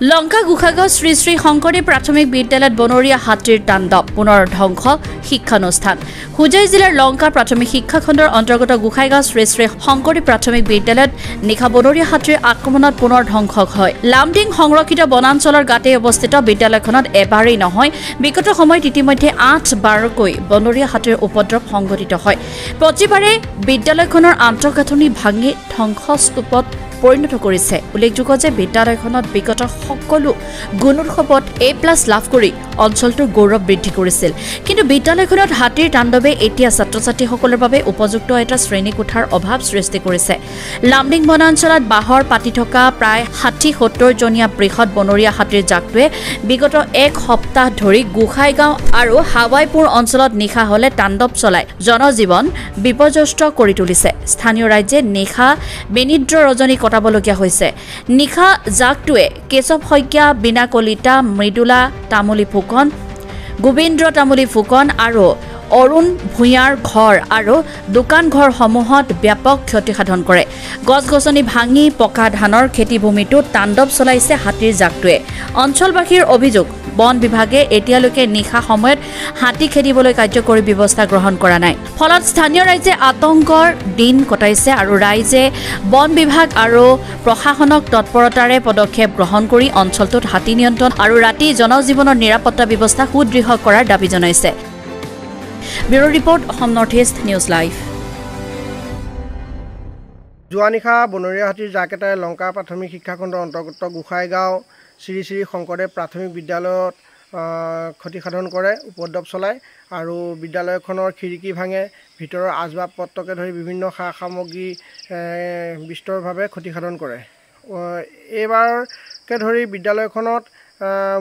লংকা গোসাইগাঁও শ্ৰী শ্ৰী শংকৰদেৱ প্ৰাথমিক বিদ্যালয়ত বনৰীয়া হাতীৰ তাণ্ডৱ পুনৰ ধ্বংস শিক্ষানুষ্ঠান হুজাই জিলাৰ লংকা প্ৰাথমিক শিক্ষা খণ্ডৰ অন্তৰ্গত গোসাইগাঁও শ্ৰী শ্ৰী শংকৰদেৱ প্ৰাথমিক বিদ্যালয়ত নিশা বনৰীয়া হাতীৰ আক্ৰমণত পুনৰ ধ্বংস হয় লামডিং সংৰক্ষিত বনাঞ্চলৰ গাতে অৱস্থিত বিদ্যালয়খনত এবাৰেই নহয় বিগত সময়ত ইতিমধ্যে ৮-১২কৈ বনৰীয়া হাতীৰ উপদ্ৰৱ সংঘটিত হয় প্ৰতিবাৰে বিদ্যালয়খনৰ আন্তঃগাঁথনি ভাঙি ধ্বংসস্তূপত পৰিণত কৰিছে উল্লেখযোগ্য যে বিদ্যালয়খনত বিগত সকলো গুণোৎসৱত A+ লাভ কৰি অঞ্চলটোৰ গৌৰৱ বৃদ্ধি কৰিছিল কিন্তু বিদ্যালয়খনত হাতীৰ তাণ্ডৱে এতিয়া ছাত্ৰ-ছাত্ৰীসকলৰ বাবে উপযুক্ত এটা শ্ৰেণীকোঠাৰ অভাৱ সৃষ্টি কৰিছে লামডিং বনাঞ্চলত বাহৰ পাতি থকা প্ৰায় ৬০-৭০ জনীয়া বৃহৎ বনৰীয়া হাতীৰ জাকটোৱে বিগত এক সপ্তাহ ধৰি গোসাইগাঁও আৰু হাৱাইপুৰ অঞ্চলত নিশা হলে তাণ্ডৱ চলাই জনজীৱন বিপৰ্যস্ত কৰি তুলিছে স্থানীয় ৰাজ্যে নিশা বেনিদ্ৰ ৰজনী কটাবলগীয়া হৈছে নিশা জাকটোৱে কেশৱ শইকীয়া বিনা কলিতা মৃদুলা তামুলী ফুকন গোবিন্দ্ৰ তামুলী ফুকন আৰু অৰুণ ভূঞাৰ ঘৰ আৰু দোকান ঘৰসমূহত ব্যাপক ক্ষতি সাধন কৰে গছ-গছনি ভাঙি পকা ধানৰ খেতিভূমিটো তাণ্ডৱ চলাইছে হাতীৰ জাকটোৱে অঞ্চলবাসীৰ অভিযোগ বন বিভাগে এতিয়ালৈকে নিশা সময়ত হাতী খেদিবলৈ কাৰ্যকৰী ব্যৱস্থা গ্ৰহণ কৰা নাই ফলত স্থানীয় ৰাইজে আতংকৰ দিন কটাইছে আৰু ৰাইজে বন বিভাগ আৰু প্ৰশাসনক তৎপৰতাৰে পদক্ষেপ গ্ৰহণ কৰি অঞ্চলটোত হাতী নিয়ন্ত্ৰণ আৰু ৰাতি জনজীৱনৰ নিৰাপত্তা ব্যৱস্থা সুদৃঢ় কৰাৰ দাবী জনাইছে bureau report Assam north east news live জুৱানিশা বনৰীয়া হাতীৰ জাক এটাই লংকা প্ৰাথমিক শিক্ষা খণ্ডৰ অন্তৰ্গত গোসাইগাঁও শ্ৰী শ্ৰী শংকৰদেৱ প্ৰাথমিক বিদ্যালয়ত ক্ষতিসাধন কৰে উপদ্ৰৱ চলায় আৰু বিদ্যালয়খনৰ খিৰিকী ভাঙে ভিতৰৰ আচবাব পত্ৰকে ধৰি বিভিন্ন সা সামগ্ৰী বিস্তৰভাৱে ক্ষতিসাধন কৰে এইবাৰকে ধৰি বিদ্যালয়খনত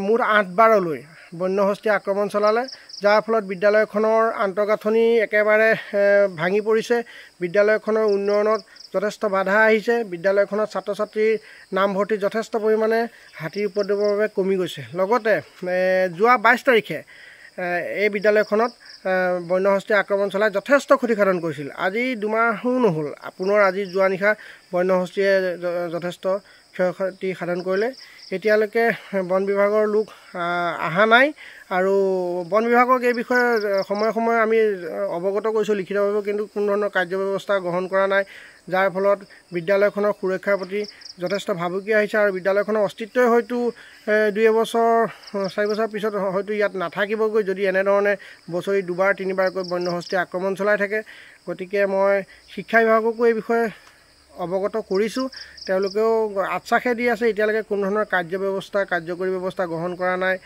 মুঠ ৮বাৰলৈ বন্যহস্তীয়ে আক্ৰমণ চলালে যাৰ ফলত বিদ্যালয়খনৰ আন্তঃগাঁথনি একেবাৰে ভাঙি পৰিছে বিদ্যালয়খনৰ উন্নয়নত যথেষ্ট বাধা আহিছে বিদ্যালয়খনত ছাত্ৰ ছাত্ৰীৰ নামভৰ্তি যথেষ্ট পৰিমাণে হাতীৰ উপদ্ৰৱৰ বাবে কমি গৈছে লগতে যোৱা ২২ তাৰিখে এই বিদ্যালয়খনত বন্যহস্তীয়ে আক্ৰমণ চলাই যথেষ্ট ক্ষতিসাধন কৰিছিল আজি দুমাহো নহ'ল পুনৰ আজি যোৱা নিশা বন্যহস্তীয়ে যথেষ্ট ক্ষয়ক্ষতি সাধন কৰিলে এতিয়ালৈকে বন বিভাগৰ লোক অহা নাই আৰু বন বিভাগক এই বিষয়ে সময়ে সময়ে আমি অৱগত কৰিছোঁ লিখিতভাৱে কিন্তু কোনো ধৰণৰ কাৰ্যব্যৱস্থা গ্ৰহণ কৰা নাই যাৰ ফলত বিদ্যালয়খনৰ সুৰক্ষাৰ প্ৰতি যথেষ্ট ভাবুকি আহিছে আৰু বিদ্যালয়খনৰ অস্তিত্বই হয়তো ২ বছৰ ৪ বছৰ পিছত হয়তো ইয়াত নাথাকিবগৈ যদি এনেধৰণে বছৰি ২-৩বাৰকৈ বন্যহস্তীয়ে আক্ৰমণ চলাই থাকে গতিকে মই শিক্ষা বিভাগকো এই বিষয়ে অৱগত কৰিছোঁ তেওঁলোকেও আশ্বাসে দি আছে এতিয়ালৈকে কোনো ধৰণৰ কাৰ্যকৰী ব্যৱস্থা গ্ৰহণ কৰা নাই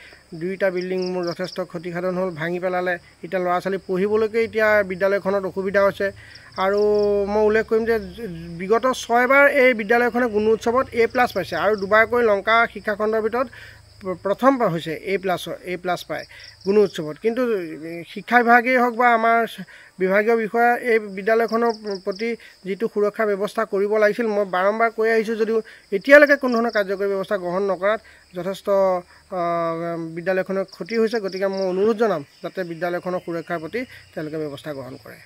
২টা বিল্ডিং মোৰ যথেষ্ট ক্ষতিসাধন হ'ল ভাঙি পেলালে এতিয়া ল'ৰা ছোৱালী পঢ়িবলৈকে এতিয়া বিদ্যালয়খনত অসুবিধা হৈছে আৰু মই উল্লেখ কৰিম যে বিগত ৬বাৰ এই বিদ্যালয়খনে গুণোৎসৱত A+ পাইছে আৰু দুবাৰকৈ লংকা শিক্ষা খণ্ডৰ ভিতৰত প্ৰথমবাৰ হৈছে A+ পায় গুণোৎসৱত কিন্তু শিক্ষা বিভাগেই হওক বা আমাৰ বিভাগীয় বিষয়া এই বিদ্যালয়খনৰ প্ৰতি যিটো সুৰক্ষা ব্যৱস্থা কৰিব লাগিছিল মই বাৰম্বাৰ কৈ আহিছোঁ যদিও এতিয়ালৈকে কোনো ধৰণৰ কাৰ্যকৰী ব্যৱস্থা গ্ৰহণ নকৰাত যথেষ্ট বিদ্যালয়খনৰ ক্ষতি হৈছে গতিকে মই অনুৰোধ জনাম যাতে বিদ্যালয়খনৰ সুৰক্ষাৰ প্ৰতি তেওঁলোকে ব্যৱস্থা গ্ৰহণ কৰে